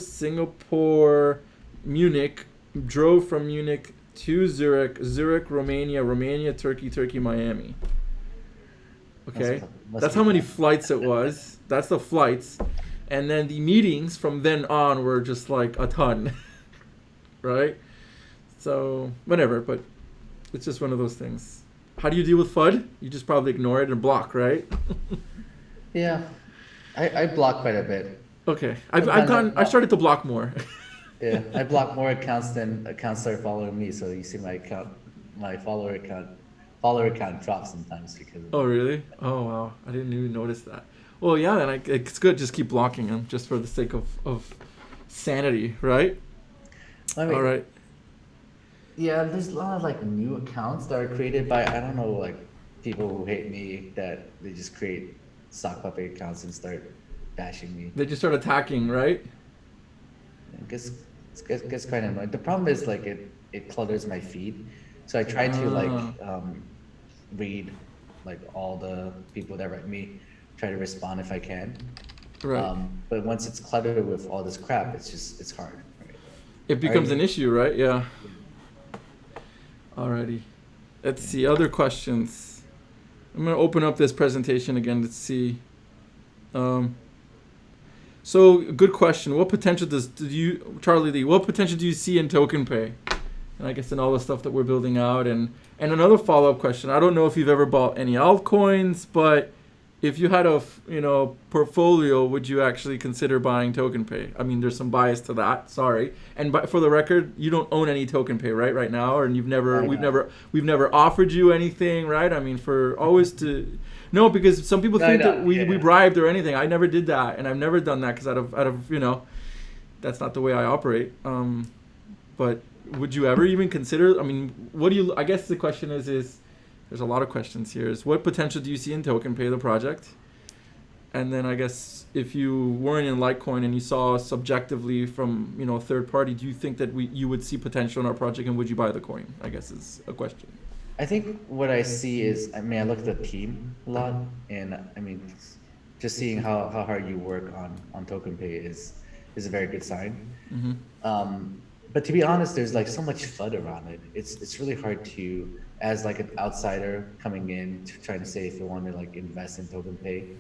Munich. Drove from Munich to Zurich, Romania, Turkey, Miami. Okay, that's how many flights it was. That's the flights, and then the meetings from then on were just like a ton, right? So whatever, but it's just one of those things. How do you deal with FUD? You just probably ignore it and block, right? Yeah, I block quite a bit. Okay, I've started to block more. Yeah, I block more accounts than accounts that are following me. So you see my follower account drops sometimes because. Oh really? Oh wow, I didn't even notice that. Well, yeah, then it's good. Just keep blocking them, just for the sake of sanity, right? I mean, all right. Yeah, there's a lot of like new accounts that are created by, I don't know, like people who hate me, that they just create sock puppet accounts and start bashing me. They just start attacking, right? It gets kind of annoying. The problem is like it clutters my feed, so I try to read like all the people that write me, try to respond if I can. Right. But once it's cluttered with all this crap, it's hard. Right? It becomes an issue, right? Yeah. Alrighty. Let's see other questions. I'm gonna open up this presentation again. Let's see. So good question. What potential Charlie Lee? What potential do you see in TokenPay? And I guess in all the stuff that we're building out, and another follow-up question. I don't know if you've ever bought any altcoins, but if you had a portfolio, would you actually consider buying TokenPay? I mean, there's some bias to that. Sorry, and for the record, you don't own any TokenPay right now, and we've never offered you anything, right? I mean, for always to no, because some people think that we bribed or anything. I never did that, and I've never done that because out of that's not the way I operate. But would you ever even consider? I mean, what do you? I guess the question is there's a lot of questions here. Is what potential do you see in TokenPay, the project? And then I guess if you weren't in Litecoin and you saw subjectively from a third party, do you think that you would see potential in our project, and would you buy the coin? I guess is a question. I think what I see is, I mean, I look at the team a lot, and I mean, just seeing how hard you work on TokenPay is a very good sign. Mm-hmm. But to be honest, there's like so much FUD around it. It's really hard to, as like an outsider coming in, trying to say if you want to like invest in TokenPay,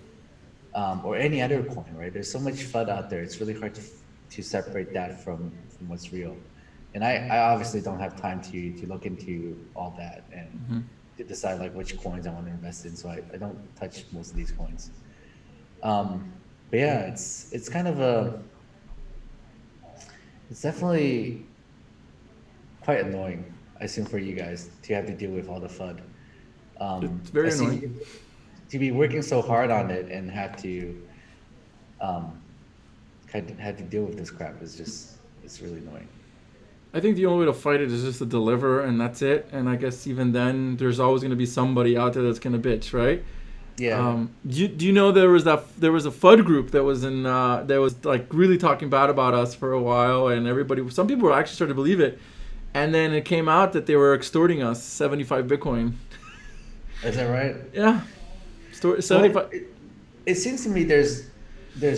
or any other coin, right? There's so much FUD out there. It's really hard to separate that from what's real. And I obviously don't have time to look into all that and Mm-hmm. to decide like which coins I want to invest in. So I don't touch most of these coins. But yeah, it's kind of it's definitely quite annoying, I assume, for you guys to have to deal with all the FUD. It's very annoying. To be working so hard on it and have to had to deal with this crap is just, it's really annoying. I think the only way to fight it is just to deliver, and that's it. And I guess even then, there's always going to be somebody out there that's going to bitch, right? Yeah. Do you know there was a FUD group that was that was like really talking bad about us for a while, and some people were actually starting to believe it, and then it came out that they were extorting us 75 Bitcoin. Is that right? Yeah, 75. Well, it seems to me there's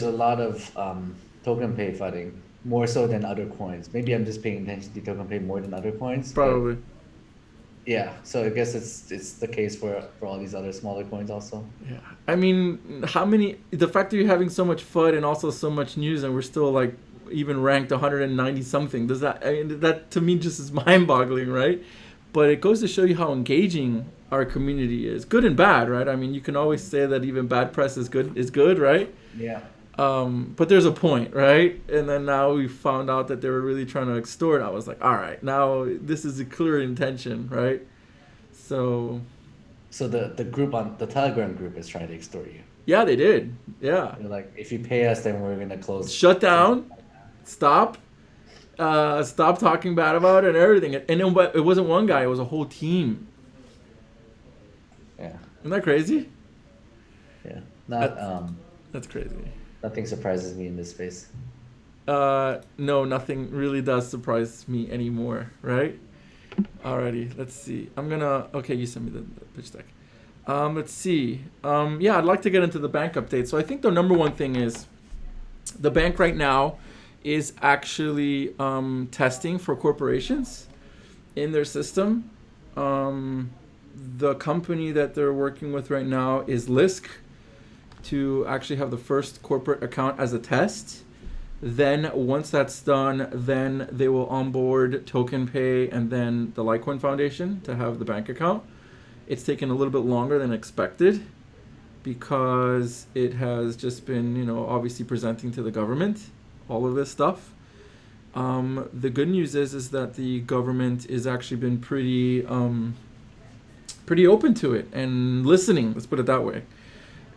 a lot of TokenPay FUDding, more so than other coins. Maybe I'm just paying attention to TokenPay more than other coins. Probably. Yeah, so I guess it's the case for all these other smaller coins also. Yeah, I mean, the fact that you're having so much FUD and also so much news, and we're still like even ranked 190 something, that to me just is mind-boggling, right? But it goes to show you how engaging our community is, good and bad, right? I mean, you can always say that even bad press is good, right? Yeah. But there's a point, right? And then now we found out that they were really trying to extort. I was like, all right, now this is a clear intention, right? So the group on the Telegram group is trying to extort you. Yeah, they did. Yeah. They're like, if you pay us, then we're gonna close. Shut down. Stop talking bad about it and everything. And it wasn't one guy; it was a whole team. Yeah. Isn't that crazy? Yeah. That's crazy. Nothing surprises me in this space. No, nothing really does surprise me anymore, right? Alrighty, let's see. Okay, you sent me the pitch deck. Let's see. Yeah, I'd like to get into the bank update. So I think the number one thing is the bank right now is actually testing for corporations in their system. The company that they're working with right now is Lisk, to actually have the first corporate account as a test. Then once that's done, then they will onboard TokenPay and then the Litecoin Foundation to have the bank account. It's taken a little bit longer than expected because it has just been, obviously presenting to the government all of this stuff. The good news is that the government has actually been pretty open to it and listening. Let's put it that way.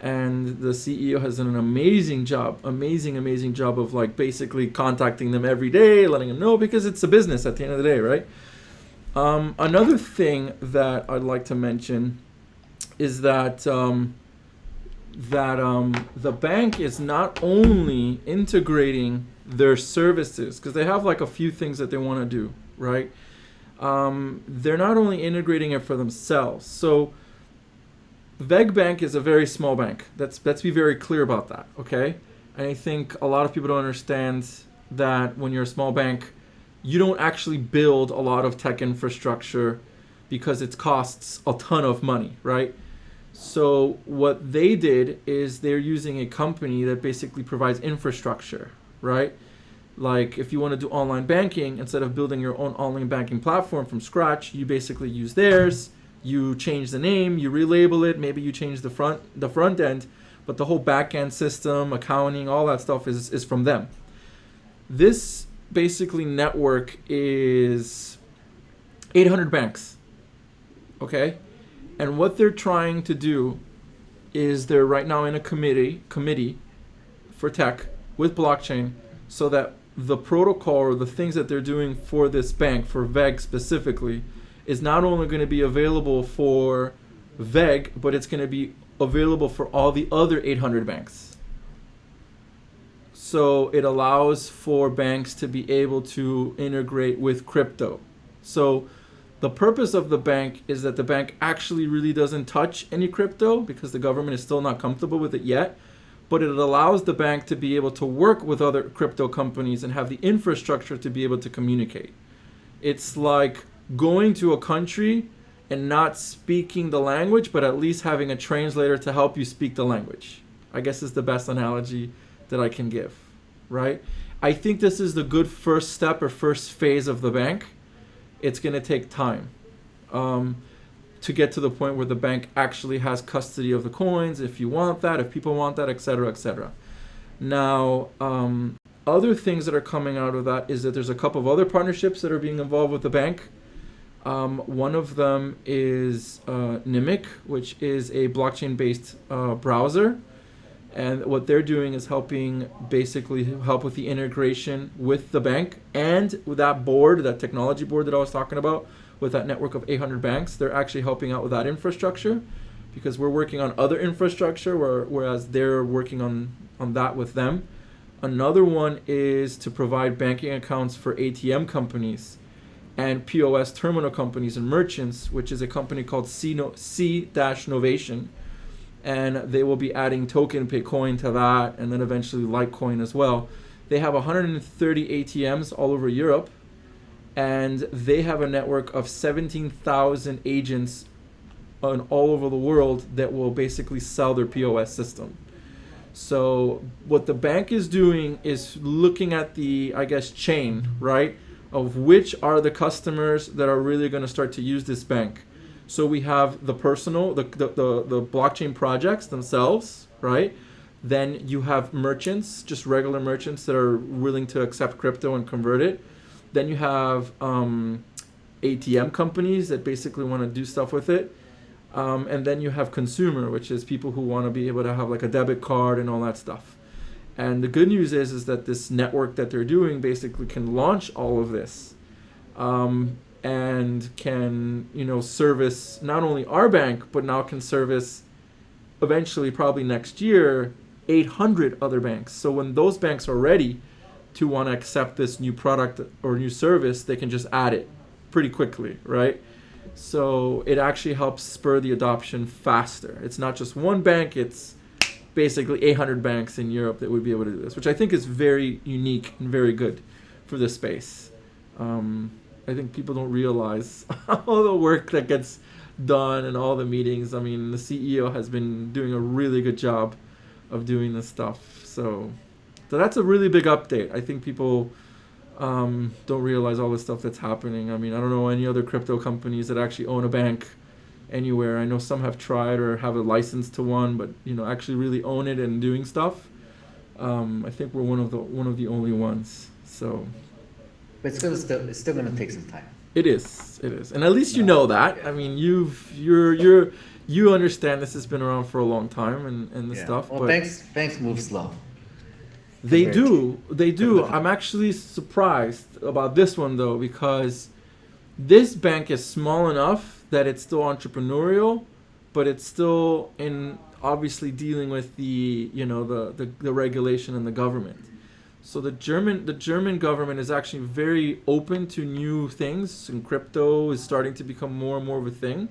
And the CEO has done an amazing job of like basically contacting them every day, letting them know, because it's a business at the end of the day, right? Another thing that I'd like to mention is that the bank is not only integrating their services, because they have like a few things that they want to do, right? They're not only integrating it for themselves. So Veg Bank is a very small bank. Let's be very clear about that, okay? And I think a lot of people don't understand that when you're a small bank, you don't actually build a lot of tech infrastructure because it costs a ton of money, right? So what they did is they're using a company that basically provides infrastructure, right? Like if you want to do online banking, instead of building your own online banking platform from scratch, you basically use theirs. You change the name, you relabel it, maybe you change the front end, but the whole back end system, accounting, all that stuff is from them. This basically network is 800 banks, okay? And what they're trying to do is they're right now in a committee for tech with blockchain, so that the protocol or the things that they're doing for this bank, for VEG specifically, is not only going to be available for VEG, but it's going to be available for all the other 800 banks. So it allows for banks to be able to integrate with crypto. So the purpose of the bank is that the bank actually really doesn't touch any crypto because the government is still not comfortable with it yet. But it allows the bank to be able to work with other crypto companies and have the infrastructure to be able to communicate. It's like going to a country and not speaking the language, but at least having a translator to help you speak the language. I guess is the best analogy that I can give, right? I think this is the good first step or first phase of the bank. It's going to take time to get to the point where the bank actually has custody of the coins, if you want that, if people want that, etc., etc. Now, other things that are coming out of that is that there's a couple of other partnerships that are being involved with the bank. One of them is Nimic, which is a blockchain-based browser. And what they're doing is basically help with the integration with the bank and with that board, that technology board that I was talking about, with that network of 800 banks. They're actually helping out with that infrastructure because we're working on other infrastructure, whereas they're working on that with them. Another one is to provide banking accounts for ATM companies and POS terminal companies and merchants, which is a company called C-Novation. And they will be adding TokenPay Coin to that, and then eventually Litecoin as well. They have 130 ATMs all over Europe, and they have a network of 17,000 agents all over the world that will basically sell their POS system. So what the bank is doing is looking at the, I guess, chain, right, of which are the customers that are really going to start to use this bank. So we have the blockchain projects themselves, right? Then you have merchants, just regular merchants that are willing to accept crypto and convert it. Then you have ATM companies that basically want to do stuff with it. And then you have consumer, which is people who want to be able to have like a debit card and all that stuff. And the good news is that this network that they're doing basically can launch all of this. And can, service not only our bank, but now can service eventually, probably next year, 800 other banks. So when those banks are ready to want to accept this new product or new service, they can just add it pretty quickly, right? So it actually helps spur the adoption faster. It's not just one bank, it's basically 800 banks in Europe that would be able to do this, which I think is very unique and very good for this space. I think people don't realize all the work that gets done and all the meetings. I mean, the CEO has been doing a really good job of doing this stuff. So that's a really big update. I think people don't realize all the stuff that's happening. I mean, I don't know any other crypto companies that actually own a bank anywhere. I know some have tried or have a license to one, but actually really own it and doing stuff. I think we're one of the only ones. So. But it's still going to take some time. It is, and at least you know that. Yeah. I mean, you understand this has been around for a long time and the stuff. Well, but banks move slow. They do. I'm actually surprised about this one though, because this bank is small enough that it's still entrepreneurial, but it's still obviously dealing with the regulation and the government. So the German government is actually very open to new things, and crypto is starting to become more and more of a thing.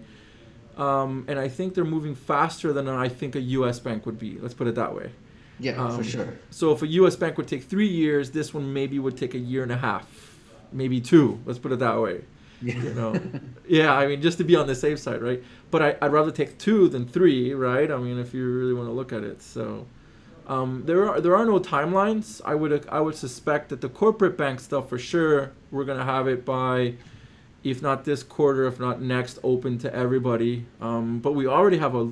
And I think they're moving faster than I think a U.S. bank would be. Let's put it that way. Yeah, for sure. So if a U.S. bank would take 3 years, this one maybe would take a year and a half, maybe 2. Let's put it that way. Yeah. Yeah. I mean, just to be on the safe side, right? But I'd rather take 2 than 3, right? I mean, if you really want to look at it, so. There are no timelines. I would suspect that the corporate bank stuff for sure we're gonna have it by if not this quarter, if not next, open to everybody. But we already have a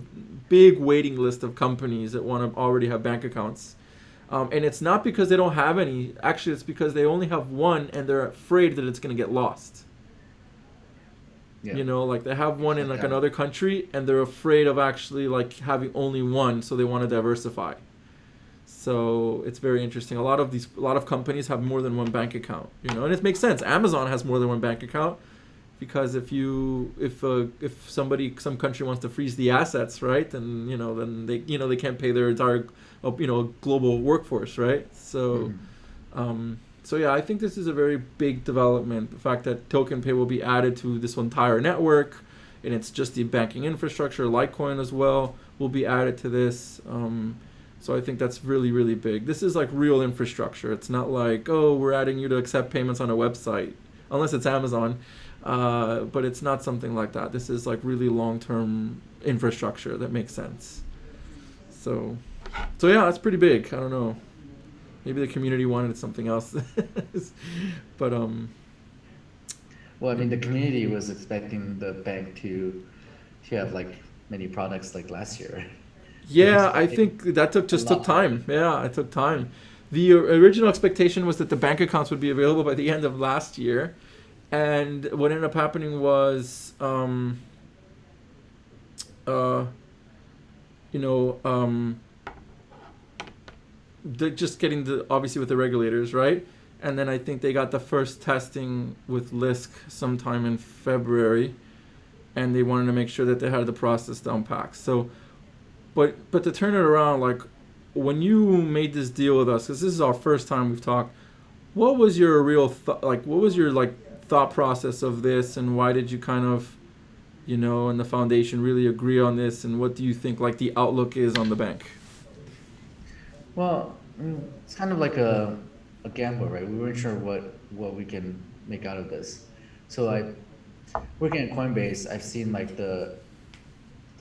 big waiting list of companies that want to already have bank accounts. And it's not because they don't have any. Actually, it's because they only have one and they're afraid that it's going to get lost. Yeah. You know, like they have one in like Yeah. another country and they're afraid of actually like having only one, so they want to diversify. So it's very interesting. A lot of companies have more than one bank account, you know, and it makes sense. Amazon has more than one bank account because if some country wants to freeze the assets, right, then they can't pay their entire global workforce, right? So so yeah, I think this is a very big development. The fact that TokenPay will be added to this entire network, and it's just the banking infrastructure, Litecoin as well will be added to this. So I think that's really, really big. This is like real infrastructure. It's not like, oh, we're adding you to accept payments on a website, unless it's Amazon. But it's not something like that. This is like really long-term infrastructure that makes sense. So yeah, that's pretty big. I don't know. Maybe the community wanted something else. But Well, I mean, the community was expecting the bank to have like many products like last year, right? They were yeah, I expecting think that a just took lot more. time. Yeah, it took time. The original expectation was that the bank accounts would be available by the end of last year, and what ended up happening was, uh, you know, just getting the obviously with the regulators, right? And then I think they got the first testing with Lisk sometime in February, and they wanted to make sure that they had the process down packed. So, but to turn it around, like when you made this deal with us, because this is our first time we've talked, what was your real what was your like thought process of this, and why did you kind of, and the foundation really agree on this, and what do you think like the outlook is on the bank? Well, I mean, it's kind of like a gamble, right? We weren't sure what we can make out of this. So working at Coinbase, I've seen like the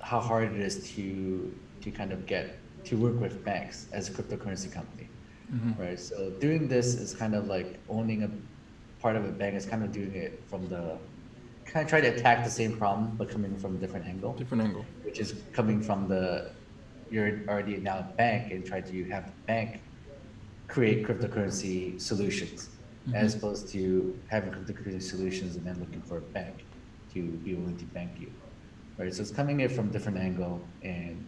how hard it is to kind of get to work with banks as a cryptocurrency company, right? So doing this is kind of like owning a part of a bank. Is kind of doing it from the kind of try to attack the same problem, but coming from a different angle, Different angle. which is coming from the you're already now a bank and try to have the bank create cryptocurrency solutions as opposed to having cryptocurrency solutions and then looking for a bank to be willing to bank you, right? So it's coming in from a different angle and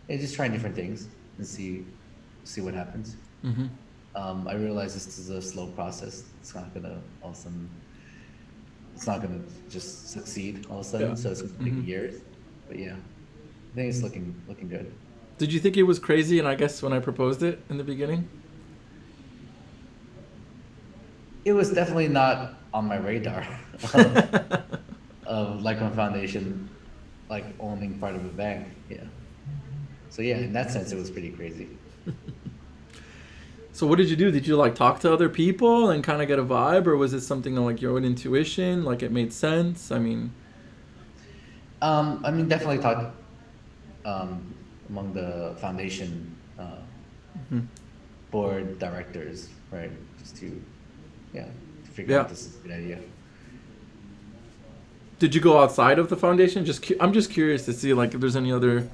it's just trying different things and see what happens. Mm-hmm. I realize this is a slow process. It's not gonna all of a sudden, it's not gonna just succeed all of a Yeah. sudden. So it's gonna take years. But yeah, I think it's looking good. Did you think it was crazy? And I guess when I proposed it in the beginning. It was definitely not on my radar of, of Litecoin Foundation like owning part of a bank. Yeah. So yeah, in that sense, it was pretty crazy. So what did you do? Did you like talk to other people and kind of get a vibe, or was it something like your own intuition? Like it made sense? I mean, I mean, definitely talk among the foundation board directors, right? Just to figure yeah. out this is a good idea. Did you go outside of the foundation? I'm just curious to see like if there's any other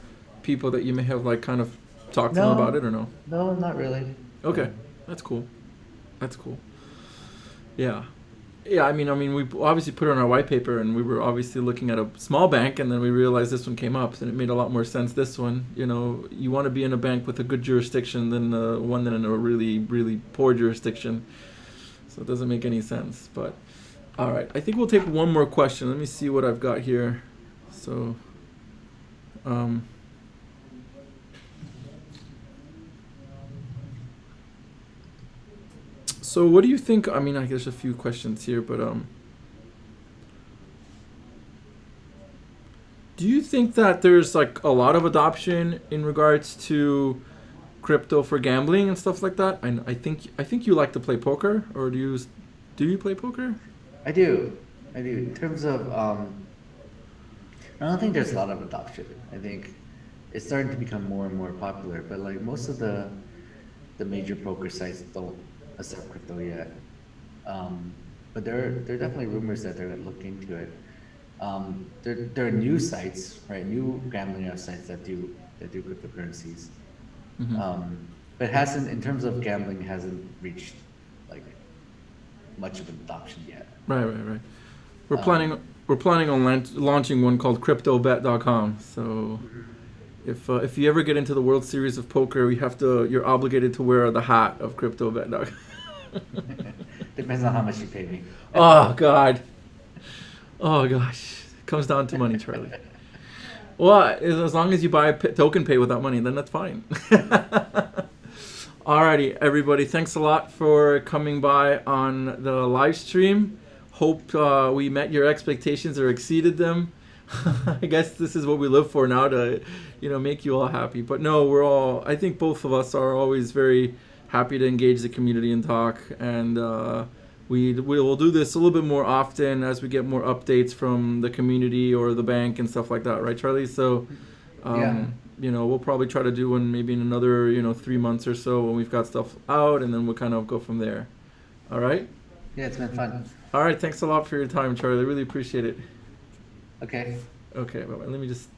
people that you may have like kind of talked to them about No, it or no. no, not really. Okay, that's cool. That's cool. Yeah. Yeah, I mean, we obviously put it on our white paper, and we were obviously looking at a small bank, and then we realized this one came up, and it made a lot more sense. This one, you want to be in a bank with a good jurisdiction than one that in a really, really poor jurisdiction. So it doesn't make any sense. But all right, I think we'll take one more question. Let me see what I've got here. So, so what do you think? I mean, I guess a few questions here, but do you think that there's like a lot of adoption in regards to crypto for gambling and stuff like that? I think you like to play poker, or do you play poker? I do. I do. In terms of, I don't think there's a lot of adoption. I think it's starting to become more and more popular, but like most of the major poker sites don't accept crypto yet. But but there are definitely rumors that they're looking into it. There are new sites, right? New gambling sites that do cryptocurrencies. Hmm. But hasn't, in terms of gambling, hasn't reached like much of an adoption yet. Right, right, right. We're Um, planning we're planning on launching one called CryptoBet.com. So if you ever get into the World Series of Poker, you're obligated to wear the hat of CryptoBet.com. Depends on how much you pay me. Oh God. Oh gosh. It comes down to money, Charlie. Well, as long as you buy TokenPay without money, then that's fine. Alrighty, everybody. Thanks a lot for coming by on the live stream. Hope we met your expectations or exceeded them. I guess this is what we live for now, to, make you all happy. But no, I think both of us are always very happy to engage the community and talk. And we will do this a little bit more often as we get more updates from the community or the bank and stuff like that, right, Charlie? So, Yeah, we'll probably try to do one maybe in another, 3 months or so when we've got stuff out, and then we'll kind of go from there. All right? yeah, it's been fun. All right. Thanks a lot for your time, Charlie. Really appreciate it. Okay. Okay. Bye-bye. Let me just